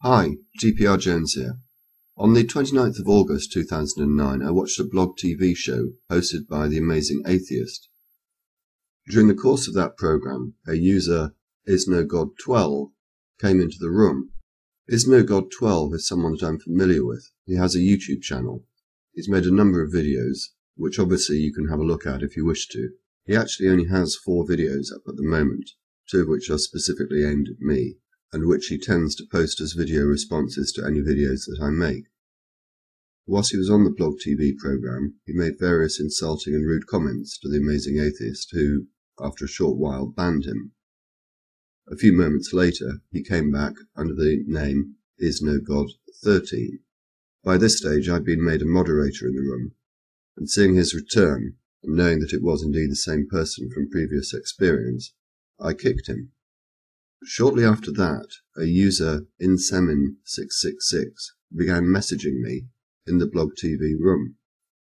Hi, dprjones here. On the 29th of August 2009, I watched a blog TV show hosted by the amazing atheist. During the course of that program, a user, IsNoGod12, came into the room. IsNoGod12 is someone that I'm familiar with. He has a YouTube channel. He's made a number of videos, which obviously you can have a look at if you wish to. He actually only has 4 videos up at the moment, 2 of which are specifically aimed at me, and which he tends to post as video responses to any videos that I make. Whilst he was on the blog TV program, he made various insulting and rude comments to the amazing atheist who, after a short while, banned him. A few moments later, he came back under the name IsNoGod13. By this stage, I'd been made a moderator in the room, and seeing his return, and knowing that it was indeed the same person from previous experience, I kicked him. Shortly after that, a user, Insemin666, began messaging me in the blog TV room.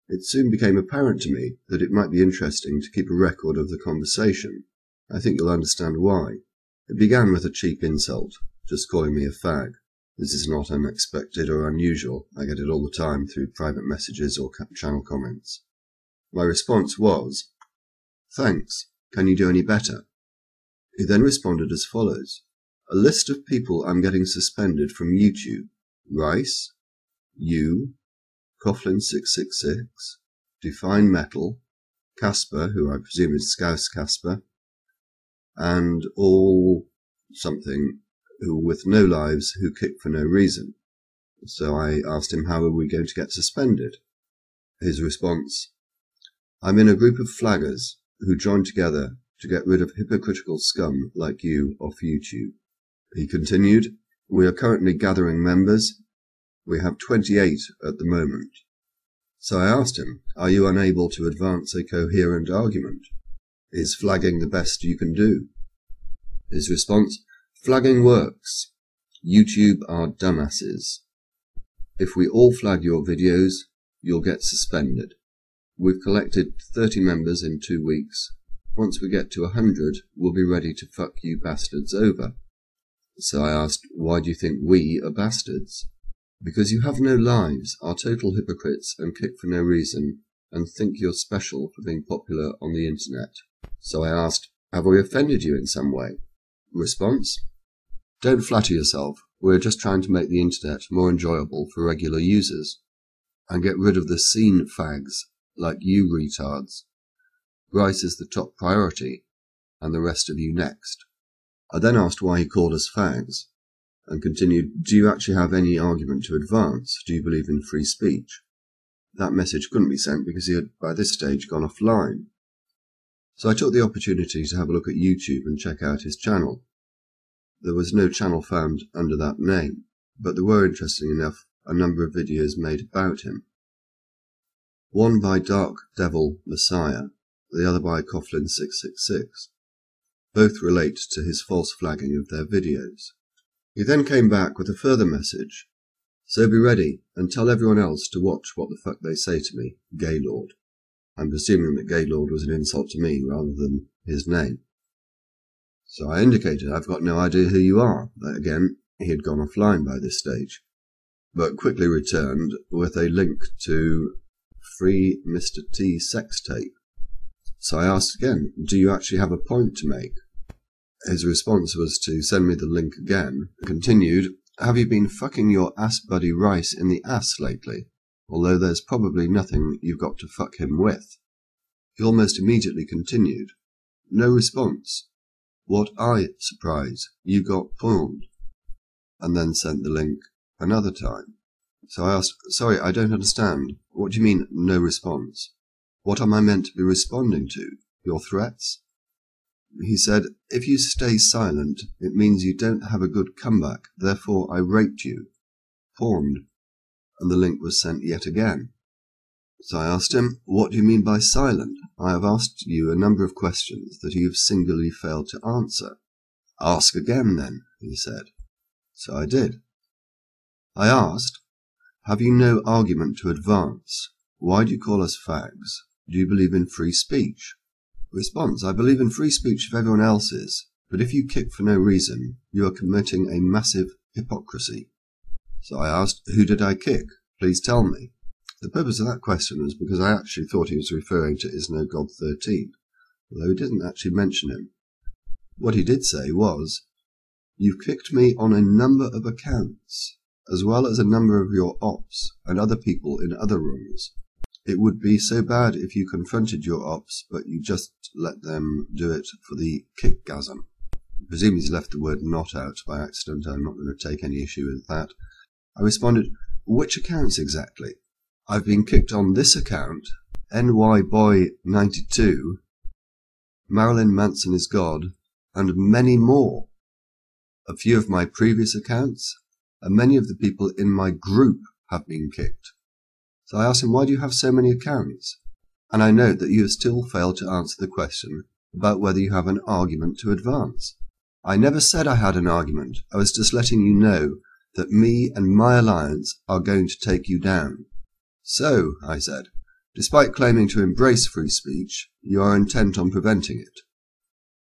It soon became apparent to me that it might be interesting to keep a record of the conversation. I think you'll understand why. It began with a cheap insult, just calling me a fag. This is not unexpected or unusual. I get it all the time through private messages or channel comments. My response was, "Thanks. Can you do any better?" He then responded as follows: "A list of people I'm getting suspended from YouTube: Rice, you, Coughlin666, Define Metal, Casper, who I presume is Scouse Casper, and all something who with no lives who kick for no reason." So I asked him, how are we going to get suspended? His response: "I'm in a group of flaggers who joined together to get rid of hypocritical scum like you off YouTube." He continued, "We are currently gathering members. We have 28 at the moment." So I asked him, are you unable to advance a coherent argument? Is flagging the best you can do? His response: "Flagging works. YouTube are dumbasses. If we all flag your videos, you'll get suspended. We've collected 30 members in 2 weeks. Once we get to 100, we'll be ready to fuck you bastards over." So I asked, why do you think we are bastards? "Because you have no lives, are total hypocrites and kick for no reason, and think you're special for being popular on the internet." So I asked, have we offended you in some way? Response: "Don't flatter yourself. We're just trying to make the internet more enjoyable for regular users, and get rid of the scene fags like you retards. Rice is the top priority, and the rest of you next." I then asked why he called us fags, and continued, "Do you actually have any argument to advance? Do you believe in free speech?" That message couldn't be sent because he had by this stage gone offline. So I took the opportunity to have a look at YouTube and check out his channel. There was no channel found under that name, but there were, interesting enough, a number of videos made about him. One by Dark Devil Messiah, the other by Coughlin666. Both relate to his false flagging of their videos. He then came back with a further message: "So be ready and tell everyone else to watch what the fuck they say to me, Gaylord." I'm presuming that Gaylord was an insult to me rather than his name. So I indicated I've got no idea who you are. Again, he had gone offline by this stage, but quickly returned with a link to Free Mr. T sex tape. So I asked again, do you actually have a point to make? His response was to send me the link again, and continued, "Have you been fucking your ass buddy Rice in the ass lately? Although there's probably nothing you've got to fuck him with." He almost immediately continued, "No response. What surprise, you got pawned," and then sent the link another time. So I asked, "Sorry, I don't understand. What do you mean, no response? What am I meant to be responding to? Your threats?" He said, "If you stay silent, it means you don't have a good comeback, therefore I raped you." Pawned. And the link was sent yet again. So I asked him, "What do you mean by silent? I have asked you a number of questions that you have singularly failed to answer." "Ask again then," he said. So I did. I asked, "Have you no argument to advance? Why do you call us fags? Do you believe in free speech?" Response: "I believe in free speech if everyone else is, but if you kick for no reason, you are committing a massive hypocrisy. So I asked, "Who did I kick? Please tell me." The purpose of that question was because I actually thought he was referring to Is No God 13, although he didn't actually mention him. What he did say was, "You've kicked me on a number of accounts, as well as a number of your ops and other people in other rooms. It would be so bad if you confronted your ops, but you just let them do it for the kickgasm." I presume he's left the word "not" out by accident. I'm not going to take any issue with that. I responded, "Which accounts exactly? I've been kicked on this account, NYBoy92, Marilyn Manson is God, and many more. A few of my previous accounts, and many of the people in my group have been kicked." So I asked him, "Why do you have so many accounts?" And I note that you have still failed to answer the question about whether you have an argument to advance. I never said I had an argument. I was just letting you know that me and my alliance are going to take you down. "So," I said, "despite claiming to embrace free speech, you are intent on preventing it.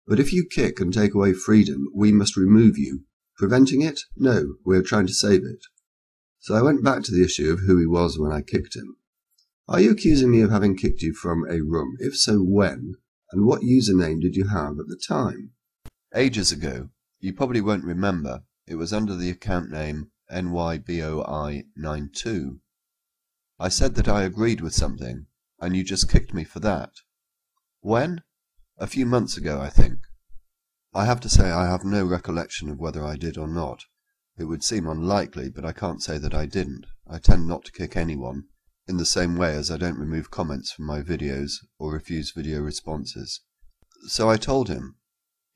But if you kick and take away freedom, we must remove you. Preventing it? No, we are trying to save it." So I went back to the issue of who he was when I kicked him. "Are you accusing me of having kicked you from a room? If so, when? And what username did you have at the time?" Ages ago. You probably won't remember. It was under the account name NYBoy92. I said that I agreed with something, and you just kicked me for that. When? A few months ago, I think. I have to say I have no recollection of whether I did or not. It would seem unlikely, but I can't say that I didn't. I tend not to kick anyone, in the same way as I don't remove comments from my videos or refuse video responses. So I told him,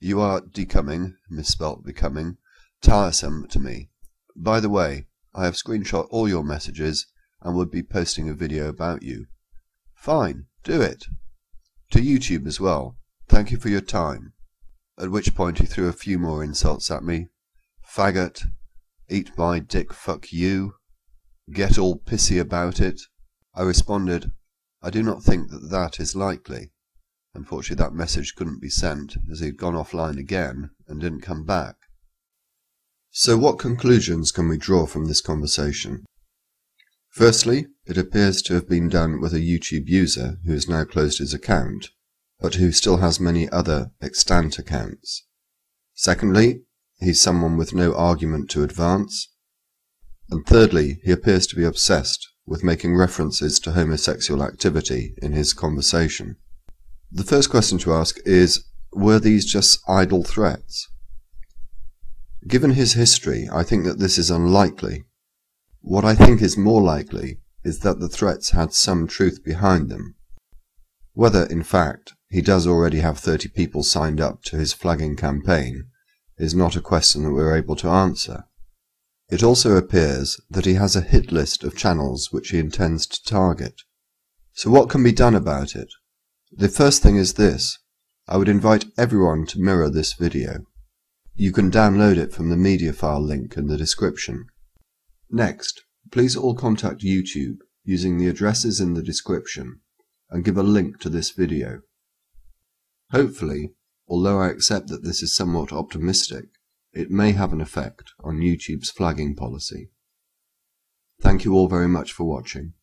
"You are decoming," misspelt becoming, "tiresome to me. By the way, I have screenshot all your messages and would be posting a video about you." "Fine, do it. To YouTube as well. Thank you for your time." At which point he threw a few more insults at me. "Faggot," "Eat my dick, fuck you," "Get all pissy about it." I responded, "I do not think that that is likely." Unfortunately that message couldn't be sent, as he had gone offline again and didn't come back. So what conclusions can we draw from this conversation? Firstly, it appears to have been done with a YouTube user who has now closed his account, but who still has many other extant accounts. Secondly, he's someone with no argument to advance. And thirdly, he appears to be obsessed with making references to homosexual activity in his conversation. The first question to ask is, were these just idle threats? Given his history, I think that this is unlikely. What I think is more likely is that the threats had some truth behind them. Whether, in fact, he does already have 30 people signed up to his flagging campaign is not a question that we're able to answer. It also appears that he has a hit list of channels which he intends to target. So what can be done about it? The first thing is this. I would invite everyone to mirror this video. You can download it from the media file link in the description. Next, please all contact YouTube using the addresses in the description and give a link to this video. Hopefully, although I accept that this is somewhat optimistic, it may have an effect on YouTube's flagging policy. Thank you all very much for watching.